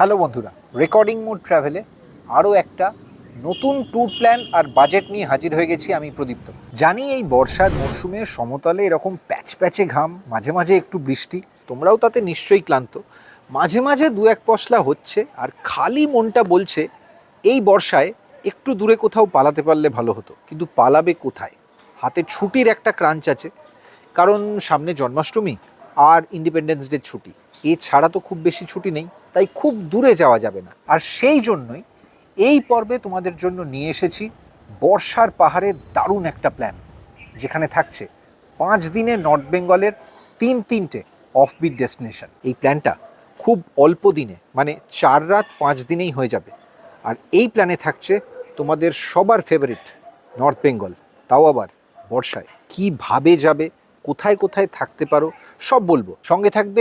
Hello বন্ধুরা, recording mode ট্রাভেলে আরও একটা নতুন ট্যুর প্ল্যান আর বাজেট নিয়ে হাজির হয়ে গেছি আমি প্রদীপ্ত। জানি এই বর্ষার মরশুমে সমতলে এরকম প্যাচ প্যাচে ঘাম, মাঝে মাঝে একটু বৃষ্টি, তোমরাও তাতে নিশ্চয়ই ক্লান্ত। মাঝে মাঝে দু এক পশলা হচ্ছে আর খালি মনটা বলছে এই বর্ষায় একটু দূরে কোথাও পালাতে পারলে ভালো হতো। কিন্তু পালাবে কোথায়? হাতে ছুটির একটা ক্রাঞ্চ আছে, কারণ সামনে জন্মাষ্টমী আর ইন্ডিপেন্ডেন্স ডে ছুটি, এছাড়া তো খুব বেশি ছুটি নেই, তাই খুব দূরে যাওয়া যাবে না। আর সেই জন্যই এই পর্বে তোমাদের জন্য নিয়ে এসেছি বর্ষার পাহাড়ে দারুণ একটা প্ল্যান, যেখানে থাকছে 5 দিনে নর্থ বেঙ্গলের তিনটে অফবিট ডেস্টিনেশন। এই প্ল্যানটা খুব অল্প দিনে, মানে 4 রাত 5 দিনেই হয়ে যাবে। আর এই প্ল্যানে থাকছে তোমাদের সবার ফেভারিট নর্থ বেঙ্গল, তাও আবার বর্ষায়। কীভাবে যাবে, কোথায় কোথায় থাকতে পারো, সব বলবো। সঙ্গে থাকবে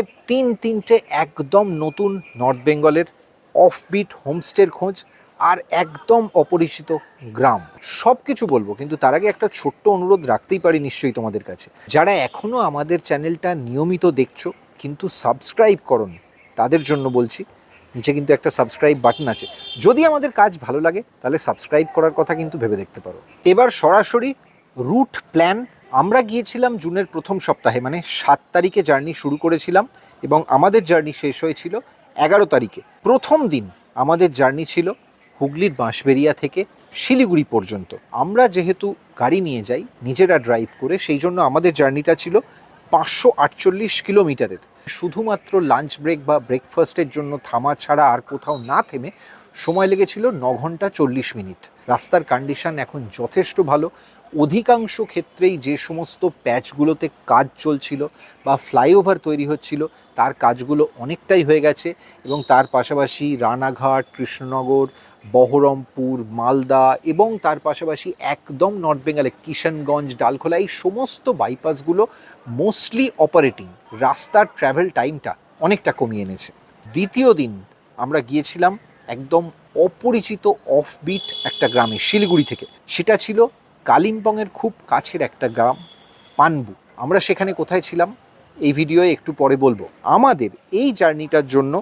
তিনটে একদম নতুন নর্থ বেঙ্গলের অফবিট হোমস্টের খোঁজ আর একদম অপরিচিত গ্রাম। সব কিছু বলবো, কিন্তু তার আগে একটা ছোট্ট অনুরোধ রাখতেই পারি নিশ্চয়ই তোমাদের কাছে। যারা এখনও আমাদের চ্যানেলটা নিয়মিত দেখছো কিন্তু সাবস্ক্রাইব করোনি, তাদের জন্য বলছি, নিচে কিন্তু একটা সাবস্ক্রাইব বাটন আছে। যদি আমাদের কাজ ভালো লাগে তাহলে সাবস্ক্রাইব করার কথা কিন্তু ভেবে দেখতে পারো। এবার সরাসরি রুট প্ল্যান। আমরা গিয়েছিলাম জুনের প্রথম সপ্তাহে, মানে 7 তারিখে জার্নি শুরু করেছিলাম এবং আমাদের জার্নি শেষ হয়েছিল 11 তারিখে। প্রথম দিন আমাদের জার্নি ছিল হুগলির বাঁশবেড়িয়া থেকে শিলিগুড়ি পর্যন্ত। আমরা যেহেতু গাড়ি নিয়ে যাই নিজেরা ড্রাইভ করে, সেই জন্য আমাদের জার্নিটা ছিল 548 কিলোমিটারের। শুধুমাত্র লাঞ্চ ব্রেক বা ব্রেকফাস্টের জন্য থামা ছাড়া আর কোথাও না থেমে সময় লেগেছিল 9 ঘন্টা 40 মিনিট। রাস্তার কন্ডিশন এখন যথেষ্ট ভালো। অধিকাংশ ক্ষেত্রেই যে সমস্ত প্যাচগুলোতে কাজ চলছিল বা ফ্লাইওভার তৈরি হচ্ছিল তার কাজগুলো অনেকটাই হয়ে গেছে, এবং তার পাশাপাশি রানাঘাট, কৃষ্ণনগর, বহরমপুর, মালদা এবং তার পাশাপাশি একদম নর্থ বেঙ্গলে কিষানগঞ্জ, ডালখোলা, এই সমস্ত বাইপাসগুলো মোস্টলি অপারেটিং। রাস্তার ট্র্যাভেল টাইমটা অনেকটা কমিয়ে এনেছে। দ্বিতীয় দিন আমরা গিয়েছিলাম একদম অপরিচিত অফবিট একটা গ্রামে শিলিগুড়ি থেকে। সেটা ছিল কালিম্পংয়ের খুব কাছের একটা গ্রাম, পানবু। আমরা সেখানে কোথায় ছিলাম এই ভিডিওয়ে একটু পরে বলবো। আমাদের এই জার্নিটার জন্য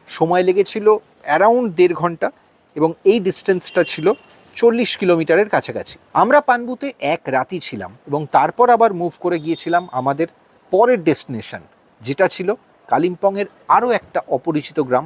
সময় লেগেছিল অ্যারাউন্ড 1.5 ঘন্টা এবং এই ডিস্টেন্সটা ছিল 40 কিলোমিটারের কাছাকাছি। আমরা পানবুতে এক রাতই ছিলাম এবং তারপর আবার মুভ করে গিয়েছিলাম আমাদের পরের ডেস্টিনেশন, যেটা ছিল কালিম্পংয়ের আরও একটা অপরিচিত গ্রাম,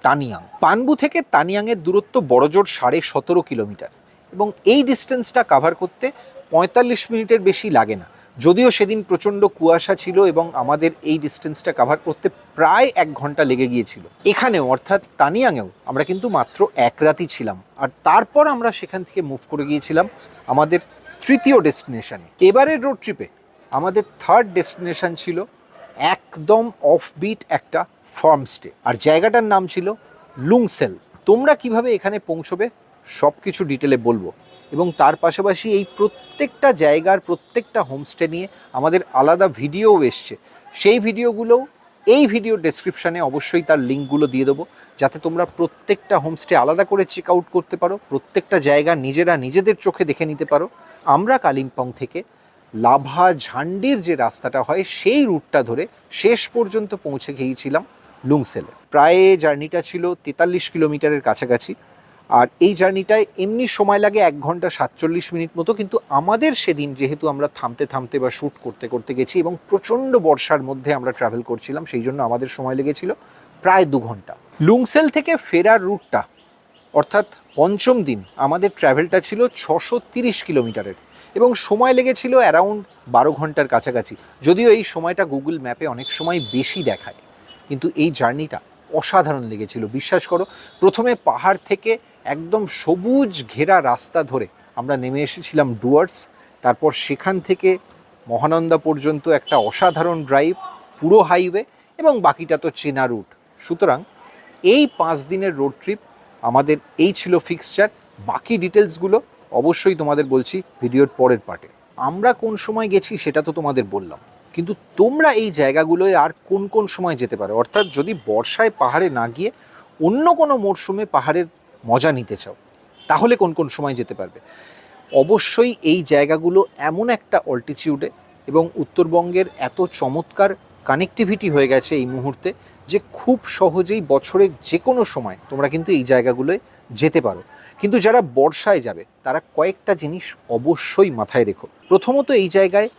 তানিয়াং। পানবু থেকে তানিয়াংয়ের দূরত্ব বড়জোর 17.5 কিলোমিটার এবং এই ডিস্টেন্সটা কাভার করতে 45 মিনিটের বেশি লাগে না। যদিও সেদিন প্রচণ্ড কুয়াশা ছিল এবং আমাদের এই ডিস্টেন্সটা কাভার করতে প্রায় 1 ঘন্টা লেগে গিয়েছিল। এখানেও অর্থাৎ তানিয়াংয়েও আমরা কিন্তু মাত্র এক রাতই ছিলাম, আর তারপর আমরা সেখান থেকে মুভ করে গিয়েছিলাম আমাদের তৃতীয় ডেস্টিনেশনে। এবারের রোড ট্রিপে আমাদের থার্ড ডেস্টিনেশন ছিল একদম অফবিট একটা ফার্মস্টে, আর জায়গাটার নাম ছিল লুংসেল। তোমরা কিভাবে এখানে পৌঁছবে সব কিছু ডিটেলে বলবো, এবং তার পাশাপাশি এই প্রত্যেকটা জায়গার প্রত্যেকটা হোমস্টে নিয়ে আমাদের আলাদা ভিডিও এসছে। সেই ভিডিওগুলোও এই ভিডিও ডেসক্রিপশানে অবশ্যই তার লিঙ্কগুলো দিয়ে দেবো, যাতে তোমরা প্রত্যেকটা হোমস্টে আলাদা করে চেক আউট করতে পারো, প্রত্যেকটা জায়গা নিজেরা নিজেদের চোখে দেখে নিতে পারো। আমরা কালিম্পং থেকে লাভা ঝান্ডির যে রাস্তাটা হয় সেই রুটটা ধরে শেষ পর্যন্ত পৌঁছে গিয়েছিলাম লুংসেলে। প্রায় জার্নিটা ছিল 43 কিলোমিটারের কাছাকাছি, আর এই জার্নিটায় এমনি সময় লাগে 1 ঘন্টা 47 মিনিট মতো। কিন্তু আমাদের সেদিন যেহেতু আমরা থামতে থামতে বা শ্যুট করতে করতে গেছি এবং প্রচণ্ড বর্ষার মধ্যে আমরা ট্রাভেল করছিলাম, সেই জন্য আমাদের সময় লেগেছিল প্রায় 2 ঘন্টা। লুংসেল থেকে ফেরার রুটটা অর্থাৎ পঞ্চম দিন আমাদের ট্র্যাভেলটা ছিল 630 কিলোমিটারের এবং সময় লেগেছিল অ্যারাউন্ড 12 ঘন্টার কাছাকাছি। যদিও এই সময়টা গুগল ম্যাপে অনেক সময় বেশি দেখায়, কিন্তু এই জার্নিটা অসাধারণ লেগেছিল, বিশ্বাস করো। প্রথমে পাহাড় থেকে একদম সবুজ ঘেরা রাস্তা ধরে আমরা নেমে এসেছিলাম ডুয়ার্স, তারপর সেখান থেকে মহানন্দা পর্যন্ত একটা অসাধারণ ড্রাইভ, পুরো হাইওয়ে, এবং বাকিটা তো চেনা রুট। সুতরাং এই 5 দিনের রোড ট্রিপ আমাদের এই ছিল ফিক্সচার। বাকি ডিটেলসগুলো অবশ্যই তোমাদের বলছি ভিডিওর পরের পার্টে। আমরা কোন সময় গেছি সেটা তো তোমাদের বললাম, কিন্তু তোমরা এই জায়গাগুলোয় আর কোন কোন সময় যেতে পারো, অর্থাৎ যদি বর্ষায় পাহাড়ে না গিয়ে অন্য কোনো মরশুমে পাহাড়ের মজা নিতে চাও তাহলে কোন কোন সময় যেতে পারবে। অবশ্যই এই জায়গাগুলো এমন একটা অল্টিটিউডে এবং উত্তরবঙ্গের এত চমৎকার কানেক্টিভিটি হয়ে গেছে এই মুহূর্তে, যে খুব সহজেই বছরের যে কোনো সময় তোমরা কিন্তু এই জায়গাগুলোয় যেতে পারো। কিন্তু যারা বর্ষায় যাবে তারা কয়েকটা জিনিস অবশ্যই মাথায় রেখো। প্রথমত, এই জায়গায়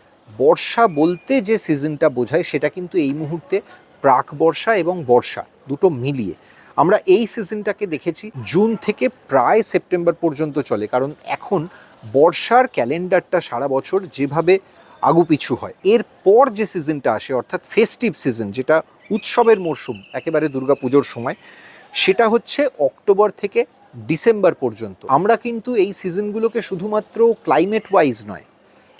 বর্ষা বলতে যে সিজনটা বোঝায় সেটা কিন্তু এই মুহূর্তে প্রাক বর্ষা এবং বর্ষা দুটো মিলিয়ে। আমরা এই সিজনটাকে দেখেছি জুন থেকে প্রায় সেপ্টেম্বর পর্যন্ত চলে, কারণ এখন বর্ষার ক্যালেন্ডারটা সারা বছর যেভাবে আগুপিছু হয়, এরপর যে সিজনটা আসে অর্থাৎ ফেস্টিভ সিজন, যেটা উৎসবের মরশুম একেবারে দুর্গাপুজোর সময়, সেটা হচ্ছে অক্টোবর থেকে ডিসেম্বর পর্যন্ত। আমরা কিন্তু এই সিজনগুলোকে শুধুমাত্র ক্লাইমেট ওয়াইজ নয়,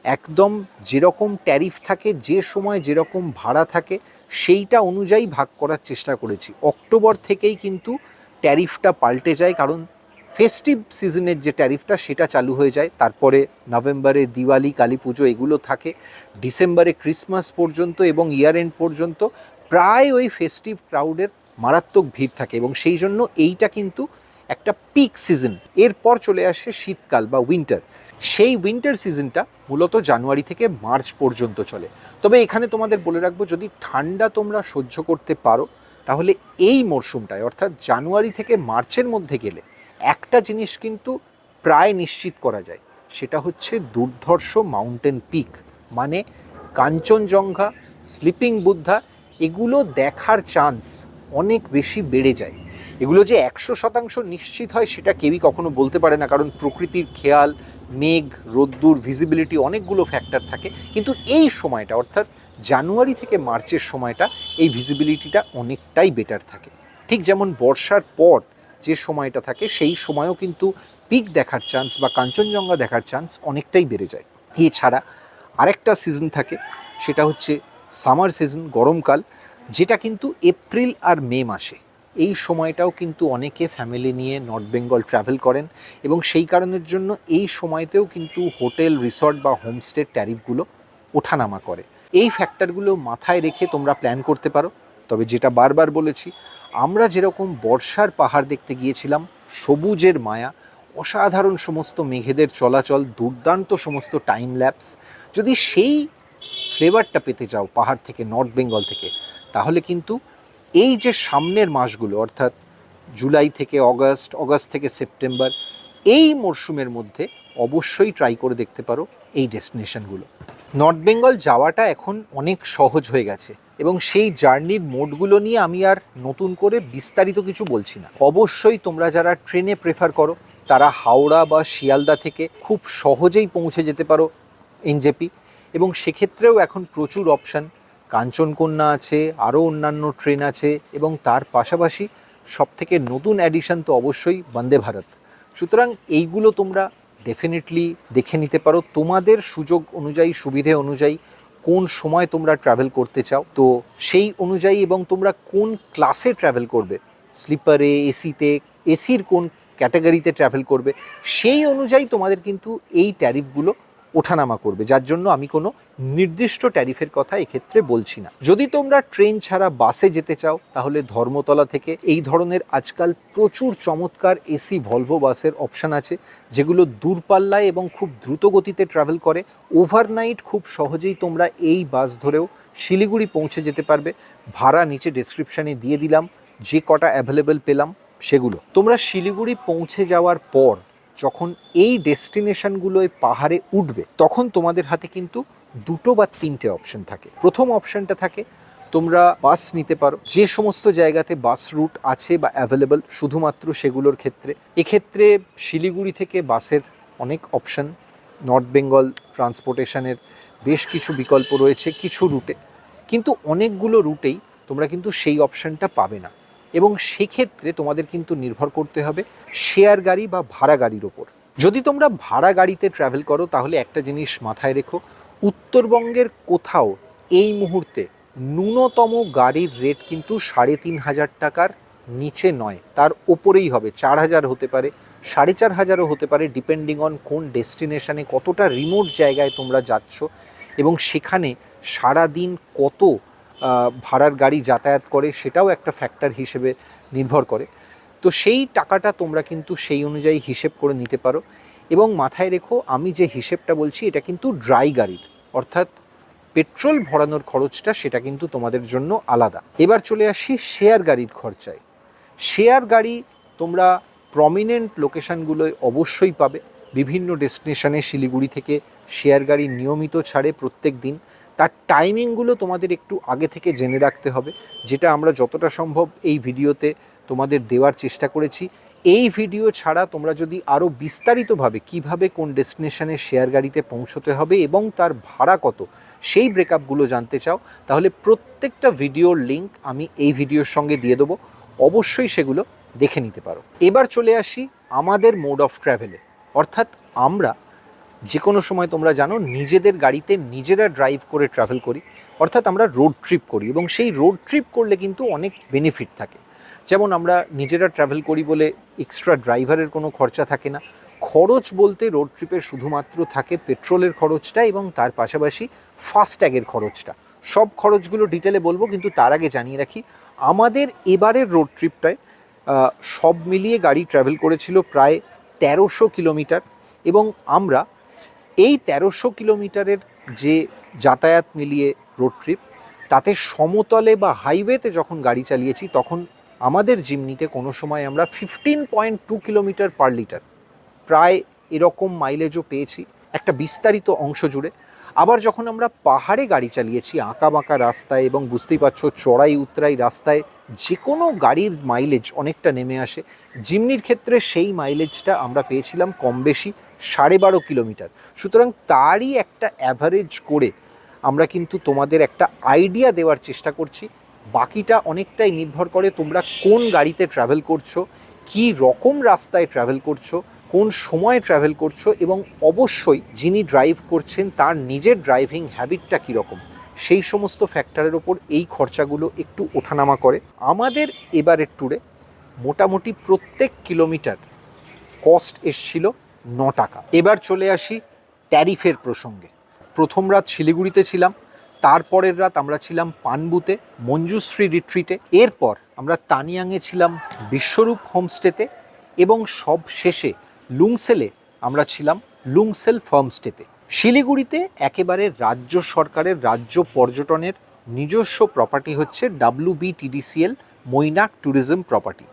একদম যেরকম ট্যারিফ থাকে, যে সময় যেরকম ভাড়া থাকে সেইটা অনুযায়ী ভাগ করার চেষ্টা করেছি। অক্টোবর থেকেই কিন্তু ট্যারিফটা পাল্টে যায়, কারণ ফেস্টিভ সিজনের যে ট্যারিফটা সেটা চালু হয়ে যায়। তারপরে নভেম্বরে দিওয়ালি, কালী পুজো এগুলো থাকে, ডিসেম্বরে ক্রিসমাস পর্যন্ত এবং ইয়ার এন্ড পর্যন্ত প্রায় ওই ফেস্টিভ ক্রাউডের মারাত্মক ভিড় থাকে, এবং সেই জন্য এইটা কিন্তু একটা পিক সিজন। এরপর চলে আসে শীতকাল বা উইন্টার। সেই উইন্টার সিজনটা মূলত জানুয়ারি থেকে মার্চ পর্যন্ত চলে। তবে এখানে তোমাদের বলে রাখবো, যদি ঠান্ডা তোমরা সহ্য করতে পারো তাহলে এই মরশুমটায় অর্থাৎ জানুয়ারি থেকে মার্চের মধ্যে গেলে একটা জিনিস কিন্তু প্রায় নিশ্চিত করা যায়, সেটা হচ্ছে দুর্ধর্ষ মাউন্টেন পিক, মানে কাঞ্চনজঙ্ঘা, স্লিপিং বুদ্ধা, এগুলো দেখার চান্স অনেক বেশি বেড়ে যায়। এগুলো যে 100% নিশ্চিত হয় সেটা কেউই কখনো বলতে পারে না, কারণ প্রকৃতির খেয়াল, মেঘ, রোদ্দুর, ভিজিবিলিটি, অনেকগুলো ফ্যাক্টর থাকে। কিন্তু এই সময়টা অর্থাৎ জানুয়ারি থেকে মার্চের সময়টা এই ভিজিবিলিটিটা অনেকটাই বেটার থাকে। ঠিক যেমন বর্ষার পর যে সময়টা থাকে সেই সময়ও কিন্তু পিক দেখার চান্স বা কাঞ্চনজঙ্ঘা দেখার চান্স অনেকটাই বেড়ে যায়। এছাড়া আরেকটা সিজন থাকে, সেটা হচ্ছে সামার সিজন, গরমকাল, যেটা কিন্তু এপ্রিল আর মে মাসে। এই সময়টাও কিন্তু অনেকে ফ্যামিলি নিয়ে নর্থ বেঙ্গল ট্রাভেল করেন, এবং সেই কারণের জন্য এই সময়তেও কিন্তু হোটেল, রিসর্ট বা হোমস্টের ট্যারিফগুলো ওঠানামা করে। এই ফ্যাক্টরগুলো মাথায় রেখে তোমরা প্ল্যান করতে পারো। তবে যেটা বারবার বলেছি, আমরা যেরকম বর্ষার পাহাড় দেখতে গিয়েছিলাম, সবুজের মায়া, অসাধারণ সমস্ত মেঘেদের চলাচল, দুর্দান্ত সমস্ত টাইম ল্যাপস, যদি সেই ফ্লেভারটা পেতে চাও পাহাড় থেকে, নর্থ বেঙ্গল থেকে, তাহলে কিন্তু এই যে সামনের মাসগুলো অর্থাৎ জুলাই থেকে অগস্ট, অগস্ট থেকে সেপ্টেম্বর, এই মরশুমের মধ্যে অবশ্যই ট্রাই করে দেখতে পারো এই ডেস্টিনেশনগুলো। নর্থ বেঙ্গল যাওয়াটা এখন অনেক সহজ হয়ে গেছে, এবং সেই জার্নির মোডগুলো নিয়ে আমি আর নতুন করে বিস্তারিত কিছু বলছি না। অবশ্যই তোমরা যারা ট্রেনে প্রেফার করো তারা হাওড়া বা শিয়ালদা থেকে খুব সহজেই পৌঁছে যেতে পারো এনজেপি, এবং সেক্ষেত্রেও এখন প্রচুর অপশান, কাঞ্চনকন্যা আছে, আরও অন্যান্য ট্রেন আছে, এবং তার পাশাপাশি সবথেকে নতুন অ্যাডিশন তো অবশ্যই বন্দে ভারত। সুতরাং এইগুলো তোমরা ডেফিনেটলি দেখে নিতে পারো তোমাদের সুযোগ অনুযায়ী, সুবিধে অনুযায়ী কোন সময় তোমরা ট্রাভেল করতে চাও, তো সেই অনুযায়ী, এবং তোমরা কোন ক্লাসে ট্রাভেল করবে, স্লিপারে, এসিতে, এসির কোন ক্যাটাগরিতে ট্রাভেল করবে, সেই অনুযায়ী তোমাদের কিন্তু এই ট্যারিফগুলো ওঠানামা করবে, যার জন্য আমি কোনো নির্দিষ্ট ট্যারিফের কথা এক্ষেত্রে বলছি না। যদি তোমরা ট্রেন ছাড়া বাসে যেতে চাও তাহলে ধর্মতলা থেকে এই ধরনের আজকাল প্রচুর চমৎকার এসি ভলভো বাসের অপশান আছে, যেগুলো দূরপাল্লায় এবং খুব দ্রুত গতিতে ট্রাভেল করে। ওভারনাইট খুব সহজেই তোমরা এই বাস ধরেও শিলিগুড়ি পৌঁছে যেতে পারবে। ভাড়া নিচে ডেসক্রিপশানে দিয়ে দিলাম, যে কটা অ্যাভেলেবেল পেলাম সেগুলো। তোমরা শিলিগুড়ি পৌঁছে যাওয়ার পর যখন এই ডেস্টিনেশনগুলোয় পাহাড়ে উঠবে, তখন তোমাদের হাতে কিন্তু দুটো বা তিনটে অপশন থাকে। প্রথম অপশনটা থাকে তোমরা বাস নিতে পারো, যে সমস্ত জায়গাতে বাস রুট আছে বা অ্যাভেলেবল শুধুমাত্র সেগুলোর ক্ষেত্রে। এক্ষেত্রে শিলিগুড়ি থেকে বাসের অনেক অপশন, নর্থ বেঙ্গল ট্রান্সপোর্টেশনের বেশ কিছু বিকল্প রয়েছে কিছু রুটে, কিন্তু অনেকগুলো রুটেই তোমরা কিন্তু সেই অপশনটা পাবে না, এবং সেক্ষেত্রে তোমাদের কিন্তু নির্ভর করতে হবে শেয়ার গাড়ি বা ভাড়া গাড়ির ওপর। যদি তোমরা ভাড়া গাড়িতে ট্রাভেল করো তাহলে একটা জিনিস মাথায় রেখো, উত্তরবঙ্গের কোথাও এই মুহূর্তে ন্যূনতম গাড়ির রেট কিন্তু 3,500 টাকার নিচে নয়, তার ওপরেই হবে। 4,000 হতে পারে, 4,500ও হতে পারে, ডিপেন্ডিং অন কোন ডেস্টিনেশনে, কতটা রিমোট জায়গায় তোমরা যাচ্ছ, এবং সেখানে সারাদিন কত ভাড়ার গাড়ি যাতায়াত করে সেটাও একটা ফ্যাক্টর হিসেবে নির্ভর করে। তো সেই টাকাটা তোমরা কিন্তু সেই অনুযায়ী হিসেব করে নিতে পারো। এবং মাথায় রেখো, আমি যে হিসেবটা বলছি এটা কিন্তু ড্রাই গাড়ির, অর্থাৎ পেট্রোল ভরানোর খরচটা সেটা কিন্তু তোমাদের জন্য আলাদা। এবার চলে আসি শেয়ার গাড়ির খরচায়। শেয়ার গাড়ি তোমরা প্রমিনেন্ট লোকেশানগুলোয় অবশ্যই পাবে। বিভিন্ন ডেস্টিনেশনে শিলিগুড়ি থেকে শেয়ার গাড়ি নিয়মিত ছাড়ে প্রত্যেক দিন। তার টাইমিংগুলো তোমাদের একটু আগে থেকে জেনে রাখতে হবে, যেটা আমরা যতটা সম্ভব এই ভিডিওতে তোমাদের দেওয়ার চেষ্টা করেছি। এই ভিডিও ছাড়া তোমরা যদি আরও বিস্তারিতভাবে কিভাবে কোন ডেস্টিনেশনে শেয়ার গাড়িতে পৌঁছতে হবে এবং তার ভাড়া কত সেই ব্রেকআপগুলো জানতে চাও, তাহলে প্রত্যেকটা ভিডিওর লিঙ্ক আমি এই ভিডিওর সঙ্গে দিয়ে দেবো, অবশ্যই সেগুলো দেখে নিতে পারো। এবার চলে আসি আমাদের মোড অফ ট্রাভেলে, অর্থাৎ আমরা যে কোনো সময় তোমরা জানো নিজেদের গাড়িতে নিজেরা ড্রাইভ করে ট্রাভেল করি, অর্থাৎ আমরা রোড ট্রিপ করি। এবং সেই রোড ট্রিপ করলে কিন্তু অনেক বেনিফিট থাকে। যেমন আমরা নিজেরা ট্রাভেল করি বলে এক্সট্রা ড্রাইভারের কোনো খরচা থাকে না। খরচ বলতে রোড ট্রিপের শুধুমাত্র থাকে পেট্রোলের খরচটা এবং তার পাশাপাশি ফাস্ট্যাগের খরচটা। সব খরচগুলো ডিটেলে বলবো, কিন্তু তার আগে জানিয়ে রাখি আমাদের এবারের রোড ট্রিপটায় সব মিলিয়ে গাড়ি ট্রাভেল করেছিল প্রায় 1300 কিলোমিটার। এবং আমরা এই 1300 কিলোমিটারের যে যাতায়াত মিলিয়ে রোড ট্রিপ, তাতে সমতলে বা হাইওয়েতে যখন গাড়ি চালিয়েছি তখন আমাদের জিমনিতে কোনো সময় আমরা 15.2 কিলোমিটার পার লিটার প্রায় এরকম মাইলেজও পেয়েছি একটা বিস্তারিত অংশ জুড়ে। আবার যখন আমরা পাহাড়ে গাড়ি চালিয়েছি আঁকা বাঁকা রাস্তায়, এবং বুঝতেই পারছো চড়াই উতরাই রাস্তায় যে কোনো গাড়ির মাইলেজ অনেকটা নেমে আসে, জিমনির ক্ষেত্রে সেই মাইলেজটা আমরা পেয়েছিলাম কম বেশি 12.5 কিলোমিটার। সুতরাং তারই একটা অ্যাভারেজ করে আমরা কিন্তু তোমাদের একটা আইডিয়া দেওয়ার চেষ্টা করছি। বাকিটা অনেকটাই নির্ভর করে তোমরা কোন গাড়িতে ট্রাভেল করছো, কী রকম রাস্তায় ট্রাভেল করছো, কোন সময়ে ট্রাভেল করছো, এবং অবশ্যই যিনি ড্রাইভ করছেন তার নিজের ড্রাইভিং হ্যাবিটটা কীরকম, সেই সমস্ত ফ্যাক্টরের ওপর এই খরচাগুলো একটু ওঠানামা করে। আমাদের এবারের ট্যুরে মোটামুটি প্রত্যেক কিলোমিটার কস্ট এসছিল 9 টাকা। এবার চলে আসি ট্যারিফের প্রসঙ্গে। প্রথম রাত শিলিগুড়িতে ছিলাম, তারপরের রাত আমরা ছিলাম পানবুতে মঞ্জুশ্রী রিট্রিটে, এরপর আমরা তানিয়াংয়ে ছিলাম বিশ্বরূপ হোমস্টেতে, এবং সব শেষে লুংসেলে আমরা ছিলাম লুংসেল ফার্মস্টেতে। শিলিগুড়িতে একেবারে রাজ্য সরকারের রাজ্য পর্যটনের নিজস্ব প্রপার্টি হচ্ছে WBTDCL মৈনাক ট্যুরিজম প্রপার্টি।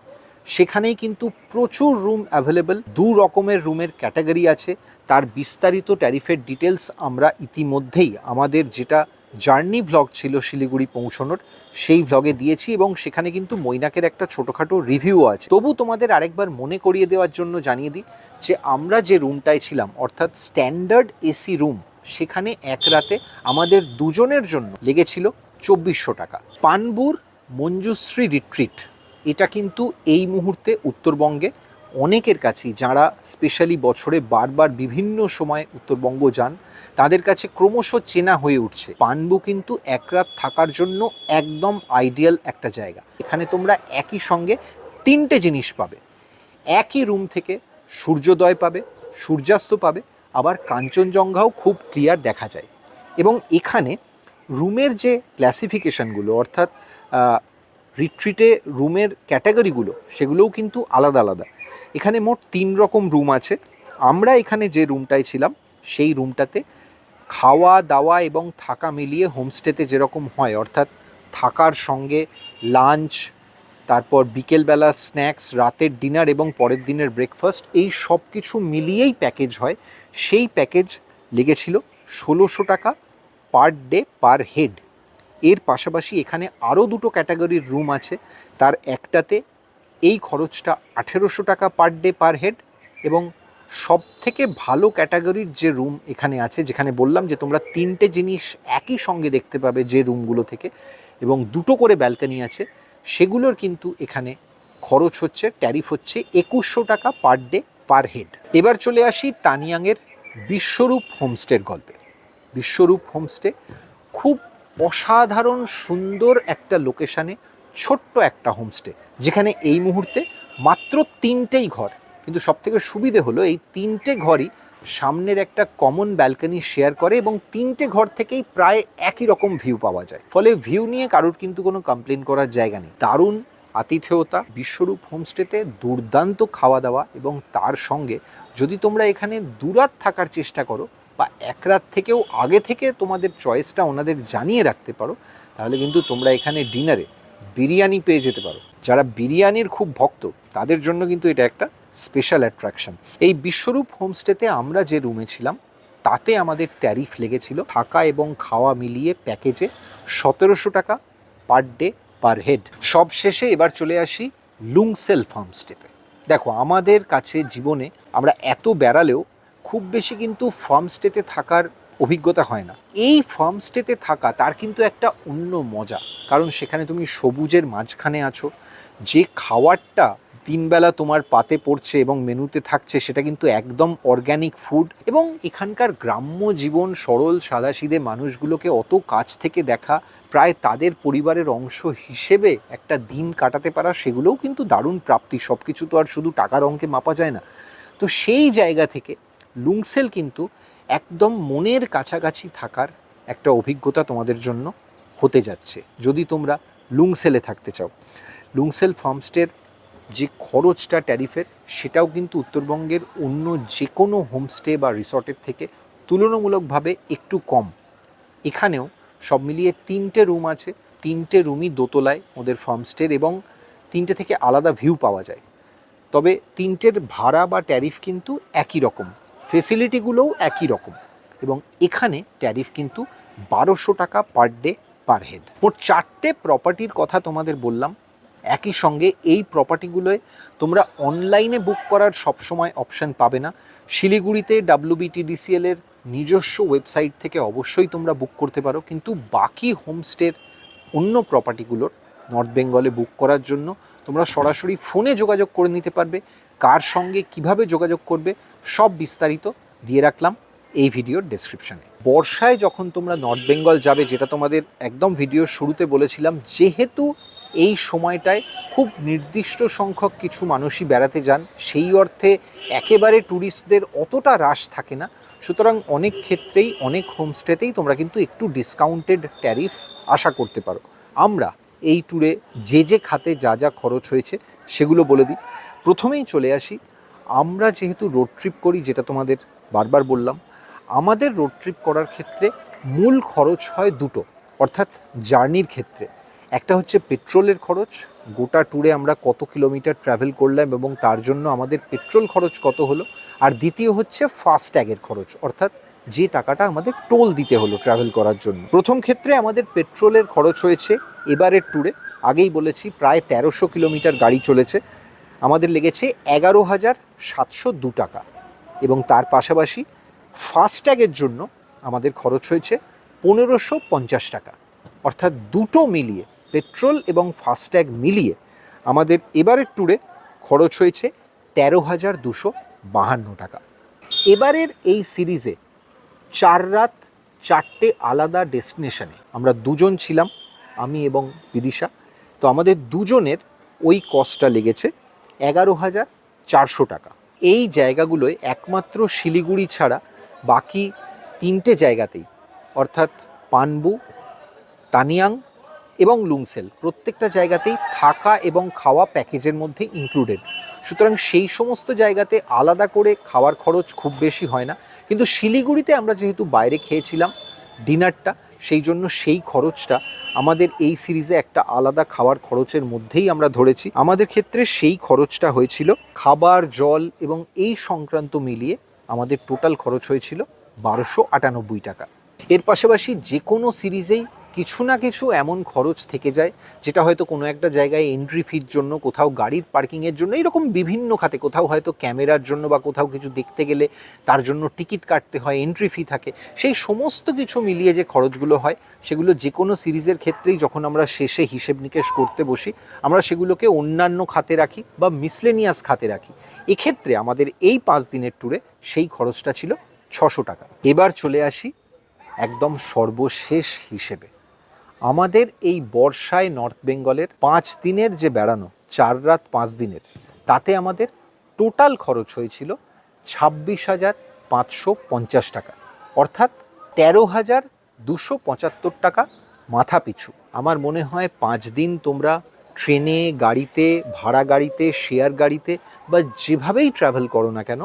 সেখানেই কিন্তু প্রচুর রুম অ্যাভেলেবেল, 2 রকমের রুমের ক্যাটাগরি আছে। তার বিস্তারিত ট্যারিফের ডিটেলস আমরা ইতিমধ্যেই আমাদের যেটা জার্নি ভ্লগ ছিল শিলিগুড়ি পৌঁছানোর সেই ভ্লগে দিয়েছি, এবং সেখানে কিন্তু মৈনাকের একটা ছোটোখাটো রিভিউ আছে। তবু তোমাদের আরেকবার মনে করিয়ে দেওয়ার জন্য জানিয়ে দিই যে আমরা যে রুমটায় ছিলাম অর্থাৎ স্ট্যান্ডার্ড এসি রুম, সেখানে এক রাতে আমাদের দুজনের জন্য লেগেছিল 2400 টাকা। পানবুর মঞ্জুশ্রী রিট্রিট, এটা কিন্তু এই মুহূর্তে উত্তরবঙ্গে অনেকের কাছেই, যারা স্পেশালি বছরে বারবার বিভিন্ন সময় উত্তরবঙ্গ যান, তাদের কাছে ক্রমশ চেনা হয়ে উঠছে। পানবু কিন্তু এক রাত থাকার জন্য একদম আইডিয়াল একটা জায়গা। এখানে তোমরা একই সঙ্গে 3টে জিনিস পাবে। একই রুম থেকে সূর্যোদয় পাবে, সূর্যাস্ত পাবে, আবার কাঞ্চনজঙ্ঘাও খুব ক্লিয়ার দেখা যায়। এবং এখানে রুমের যে ক্লাসিফিকেশানগুলো, অর্থাৎ রিট্রিটে রুমের ক্যাটাগরিগুলো, সেগুলোও কিন্তু আলাদা আলাদা। এখানে মোট 3 রকম রুম আছে। আমরা এখানে যে রুমটায় ছিলাম সেই রুমটাতে খাওয়া দাওয়া এবং থাকা মিলিয়ে হোমস্টেতে যেরকম হয়, অর্থাৎ থাকার সঙ্গে লাঞ্চ, তারপর বিকেলবেলা স্ন্যাক্স, রাতের ডিনার এবং পরের দিনের ব্রেকফাস্ট, এই সব কিছু মিলিয়েই প্যাকেজ হয়। সেই প্যাকেজ লেগেছিল 1600 টাকা পার ডে পার হেড। এর পাশাপাশি এখানে আরও 2টো ক্যাটাগরির রুম আছে। তার একটাতে এই খরচটা 1800 টাকা পার ডে পার হেড, এবং সব থেকে ভালো ক্যাটাগরির যে রুম এখানে আছে, যেখানে বললাম যে তোমরা 3টে জিনিস একই সঙ্গে দেখতে পাবে যে রুমগুলো থেকে, এবং 2টো করে ব্যালকনি আছে, সেগুলোর কিন্তু এখানে খরচ হচ্ছে, ট্যারিফ হচ্ছে 2100 টাকা পার ডে পার হেড। এবার চলে আসি তানিয়াংয়ের বিশ্বরূপ হোমস্টের গল্পে। বিশ্বরূপ হোমস্টে খুব অসাধারণ সুন্দর একটা লোকেশানে ছোট্ট একটা হোমস্টে, যেখানে এই মুহূর্তে মাত্র 3টেই ঘর। কিন্তু সবথেকে সুবিধে হলো এই 3টে ঘরই সামনের একটা কমন ব্যালকনি শেয়ার করে, এবং 3টে ঘর থেকেই প্রায় একই রকম ভিউ পাওয়া যায়। ফলে ভিউ নিয়ে কারোর কিন্তু কোনো কমপ্লেন করার জায়গা নেই। দারুণ আতিথেয়তা বিশ্বরূপ হোমস্টেতে, দুর্দান্ত খাওয়া দাওয়া, এবং তার সঙ্গে যদি তোমরা এখানে দুরাত থাকার চেষ্টা করো, বা এক রাত থেকেও আগে থেকে তোমাদের চয়েসটা ওনাদের জানিয়ে রাখতে পারো, তাহলে কিন্তু তোমরা এখানে ডিনারে বিরিয়ানি পেয়ে যেতে পারো। যারা বিরিয়ানির খুব ভক্ত তাদের জন্য কিন্তু এটা একটা স্পেশাল অ্যাট্রাকশন। এই বিশ্বরূপ হোমস্টেতে আমরা যে রুমে ছিলাম তাতে আমাদের ট্যারিফ লেগেছিল থাকা এবং খাওয়া মিলিয়ে প্যাকেজে 1700 টাকা পার ডে পার হেড। সব শেষে এবার চলে আসি লুংসেল হোমস্টেতে। দেখো, আমাদের কাছে জীবনে আমরা এত বেড়ালেও খুব বেশি কিন্তু ফার্মস্টেতে থাকার অভিজ্ঞতা হয় না। এই ফার্মস্টেতে থাকা তার কিন্তু একটা অন্য মজা, কারণ সেখানে তুমি সবুজের মাঝখানে আছো। যে খাবারটা তিনবেলা তোমার পাতে পড়ছে এবং মেনুতে থাকছে সেটা কিন্তু একদম অর্গ্যানিক ফুড, এবং এখানকার গ্রাম্য জীবন, সরল সাদাসিধে মানুষগুলোকে অত কাছ থেকে দেখা, প্রায় তাদের পরিবারের অংশ হিসেবে একটা দিন কাটাতে পারা, সেগুলোও কিন্তু দারুণ প্রাপ্তি। সব কিছু তো আর শুধু টাকার অঙ্কে মাপা যায় না। তো সেই জায়গা থেকে লুংসেল কিন্তু একদম মনের কাছাকাছি থাকার একটা অভিজ্ঞতা তোমাদের জন্য হতে যাচ্ছে যদি তোমরা লুংসেলে থাকতে চাও। লুংসেল ফার্মস্টের যে খরচটা ট্যারিফের, সেটাও কিন্তু উত্তরবঙ্গের অন্য যে কোনো হোমস্টে বা রিসর্টের থেকে তুলনামূলকভাবে একটু কম। এখানেও সব মিলিয়ে 3টে রুম আছে, 3টে রুমই দোতলায় ওদের ফার্মস্টের, এবং 3টে থেকে আলাদা ভিউ পাওয়া যায়। তবে 3টের ভাড়া বা ট্যারিফ কিন্তু একই রকম, ফেসিলিটিগুলোও একই রকম, এবং এখানে ট্যারিফ কিন্তু 1200 টাকা পার ডে পার হেড। মোট 4টে প্রপার্টির কথা তোমাদের বললাম। একই সঙ্গে এই প্রপার্টিগুলোয় তোমরা অনলাইনে বুক করার সবসময় অপশান পাবে না। শিলিগুড়িতে WBTDCL এর নিজস্ব ওয়েবসাইট থেকে অবশ্যই তোমরা বুক করতে পারো, কিন্তু বাকি হোমস্টের অন্য প্রপার্টিগুলোর নর্থ বেঙ্গলে বুক করার জন্য তোমরা সরাসরি ফোনে যোগাযোগ করে নিতে পারবে। কার সঙ্গে কিভাবে যোগাযোগ করবে সব বিস্তারিত দিয়ে রাখলাম এই ভিডিওর ডেসক্রিপশানে। বর্ষায় যখন তোমরা নর্থ বেঙ্গল যাবে, যেটা তোমাদের একদম ভিডিওর শুরুতে বলেছিলাম, যেহেতু এই সময়টায় খুব নির্দিষ্ট সংখ্যক কিছু মানুষই বেড়াতে যান, সেই অর্থে একেবারে ট্যুরিস্টদের অতটা রাশ থাকে না। সুতরাং অনেক ক্ষেত্রেই অনেক হোমস্টেতেই তোমরা কিন্তু একটু ডিসকাউন্টেড ট্যারিফ আশা করতে পারো। আমরা এই ট্যুরে যে খাতে যা যা খরচ হয়েছে সেগুলো বলে দিই। প্রথমেই চলে আসি, আমরা যেহেতু রোড ট্রিপ করি, যেটা তোমাদের বারবার বললাম, আমাদের রোড ট্রিপ করার ক্ষেত্রে মূল খরচ হয় দুটো, অর্থাৎ জার্নির ক্ষেত্রে। একটা হচ্ছে পেট্রোলের খরচ, গোটা ট্যুরে আমরা কত কিলোমিটার ট্রাভেল করলাম এবং তার জন্য আমাদের পেট্রোল খরচ কত হলো। আর দ্বিতীয় হচ্ছে ফাস্ট্যাগের খরচ, অর্থাৎ যে টাকাটা আমাদের টোল দিতে হলো ট্রাভেল করার জন্য। প্রথম ক্ষেত্রে আমাদের পেট্রোলের খরচ হয়েছে এবারের ট্যুরে, আগেই বলেছি, প্রায় 1300 কিলোমিটার গাড়ি চলেছে, আমাদের লেগেছে 11,702 টাকা। এবং তার পাশাপাশি ফাস্ট্যাগের জন্য আমাদের খরচ হয়েছে 1550 টাকা। অর্থাৎ দুটো মিলিয়ে, পেট্রোল এবং ফাস্ট্যাগ মিলিয়ে, আমাদের এবারের ট্যুরে খরচ হয়েছে 13,252 টাকা। এবারের এই সিরিজে 4 রাত 4টে আলাদা ডেস্টিনেশনে আমরা দুজন ছিলাম, আমি এবং বিদিশা। তো আমাদের দুজনের ওই কস্টটা লেগেছে 11,400 টাকা। এই জায়গাগুলোয় একমাত্র শিলিগুড়ি ছাড়া বাকি 3টে জায়গাতেই, অর্থাৎ পানবু, তানিয়াং এবং লুংসেল, প্রত্যেকটা জায়গাতেই থাকা এবং খাওয়া প্যাকেজের মধ্যে ইনক্লুডেড। সুতরাং সেই সমস্ত জায়গাতে আলাদা করে খাওয়ার খরচ খুব বেশি হয় না। কিন্তু শিলিগুড়িতে আমরা যেহেতু বাইরে খেয়েছিলাম ডিনারটা, সেই জন্য সেই খরচটা আমাদের এই সিরিজে একটা আলাদা খাওয়ার খরচের মধ্যেই আমরা ধরেছি। আমাদের ক্ষেত্রে সেই খরচটা হয়েছিল খাবার, জল এবং এই সংক্রান্ত মিলিয়ে আমাদের টোটাল খরচ হয়েছিল 1298 টাকা। এর পাশাপাশি যে কোনো সিরিজেই কিছু না কিছু এমন খরচ থেকে যায়, যেটা হয়তো কোনো একটা জায়গায় এন্ট্রি ফির জন্য, কোথাও গাড়ির পার্কিংয়ের জন্য, এরকম বিভিন্ন খাতে, কোথাও হয়তো ক্যামেরার জন্য বা কোথাও কিছু দেখতে গেলে তার জন্য টিকিট কাটতে হয়, এন্ট্রি ফি থাকে। সেই সমস্ত কিছু মিলিয়ে যে খরচগুলো হয়, সেগুলো যে কোনো সিরিজের ক্ষেত্রেই যখন আমরা শেষে হিসেব নিকেশ করতে বসি, আমরা সেগুলোকে অন্যান্য খাতে রাখি বা মিসলেনিয়াস খাতে রাখি। এক্ষেত্রে আমাদের এই 5 দিনের ট্যুরে সেই খরচটা ছিল 600 টাকা। এবার চলে আসি একদম সর্বশেষ হিসেবে। আমাদের এই বর্ষায় নর্থ বেঙ্গলের 5 দিনের যে বেড়ানো, 4 রাত 5 দিনের, তাতে আমাদের টোটাল খরচ হয়েছিল 26,550 টাকা, অর্থাৎ 13,275 টাকা মাথা পিছু। আমার মনে হয় 5 দিন তোমরা ট্রেনে, গাড়িতে, ভাড়া গাড়িতে, শেয়ার গাড়িতে বা যেভাবেই ট্রাভেল করো না কেন,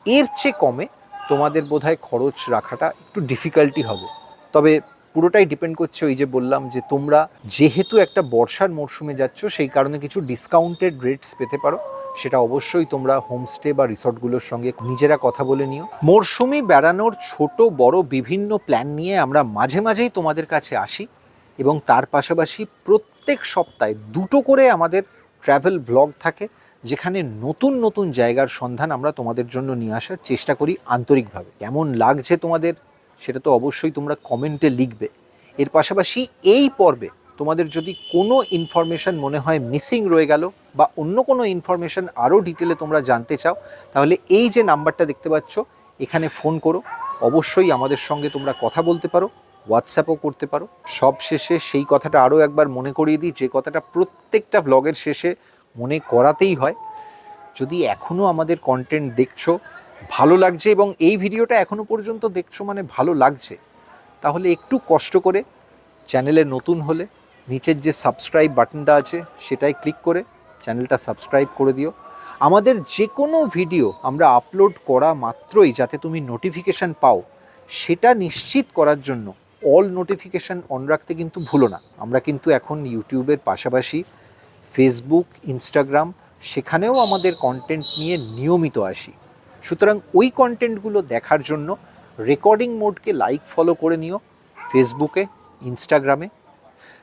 এর চেয়ে কমে তোমাদের বোধহয় খরচ রাখাটা একটু ডিফিকাল্টি হবে। তবে পুরোটাই ডিপেন্ড করছে ওই যে বললাম যে তোমরা যেহেতু একটা বর্ষার মরশুমে যাচ্ছ সেই কারণে কিছু ডিসকাউন্টেড রেটস পেতে পারো। সেটা অবশ্যই তোমরা হোমস্টে বা রিসর্টগুলোর সঙ্গে নিজেরা কথা বলে নিও। মরশুমি বেড়ানোর ছোট বড় বিভিন্ন প্ল্যান নিয়ে আমরা মাঝে মাঝেই তোমাদের কাছে আসি এবং তার পাশাপাশি প্রত্যেক সপ্তাহে 2টো করে আমাদের ট্র্যাভেল ব্লগ থাকে, যেখানে নতুন নতুন জায়গার সন্ধান আমরা তোমাদের জন্য নিয়ে আসার চেষ্টা করি আন্তরিকভাবে। কেমন লাগছে তোমাদের সেটা তো অবশ্যই তোমরা কমেন্টে লিখবে। এর পাশাপাশি এই পর্বে তোমাদের যদি কোনো ইনফরমেশান মনে হয় মিসিং রয়ে গেল বা অন্য কোনো ইনফরমেশান আরও ডিটেলে তোমরা জানতে চাও, তাহলে এই যে নাম্বারটা দেখতে পাচ্ছ এখানে ফোন করো। অবশ্যই আমাদের সঙ্গে তোমরা কথা বলতে পারো, হোয়াটসঅ্যাপও করতে পারো। সব শেষে সেই কথাটা আরও একবার মনে করিয়ে দিই, যে কথাটা প্রত্যেকটা ব্লগের শেষে মনে করাতেই হয়। যদি এখনও আমাদের কন্টেন্ট দেখছো, ভালো লাগছে এবং এই ভিডিওটা এখনও পর্যন্ত দেখছো মানে ভালো লাগছে, তাহলে একটু কষ্ট করে চ্যানেলে নতুন হলে নিচের যে সাবস্ক্রাইব বাটনটা আছে সেটাই ক্লিক করে চ্যানেলটা সাবস্ক্রাইব করে দিও। আমাদের যে কোনো ভিডিও আমরা আপলোড করা মাত্রই যাতে তুমি নোটিফিকেশান পাও, সেটা নিশ্চিত করার জন্য অল নোটিফিকেশান অন রাখতে কিন্তু ভুলো না। আমরা কিন্তু এখন ইউটিউবের পাশাপাশি ফেসবুক, ইনস্টাগ্রাম, সেখানেও আমাদের কন্টেন্ট নিয়ে নিয়মিত আসি। সুতরাং ওই কন্টেন্টগুলো দেখার জন্য রেকর্ডিং মোডকে লাইক ফলো করে নিও ফেসবুকে, ইনস্টাগ্রামে।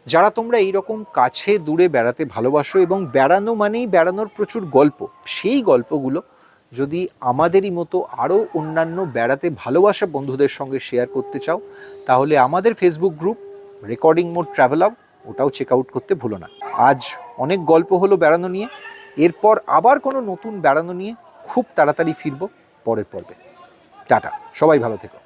যারা তোমরা এইরকম কাছে দূরে বেড়াতে ভালোবাসো এবং বেড়ানো মানেই বেড়ানোর প্রচুর গল্প, সেই গল্পগুলো যদি আমাদেরই মতো আরও অন্যান্য বেড়াতে ভালোবাসা বন্ধুদের সঙ্গে শেয়ার করতে চাও, তাহলে আমাদের Facebook group recording mode travelogue, ওটাও চেক আউট করতে ভুলো না। আজ অনেক গল্প হলো বেড়ানো নিয়ে, এরপর আবার কোনো নতুন বেড়ানো নিয়ে খুব তাড়াতাড়ি ফিরবো পরের পর্বে। টাটা, সবাই ভালো থেকো।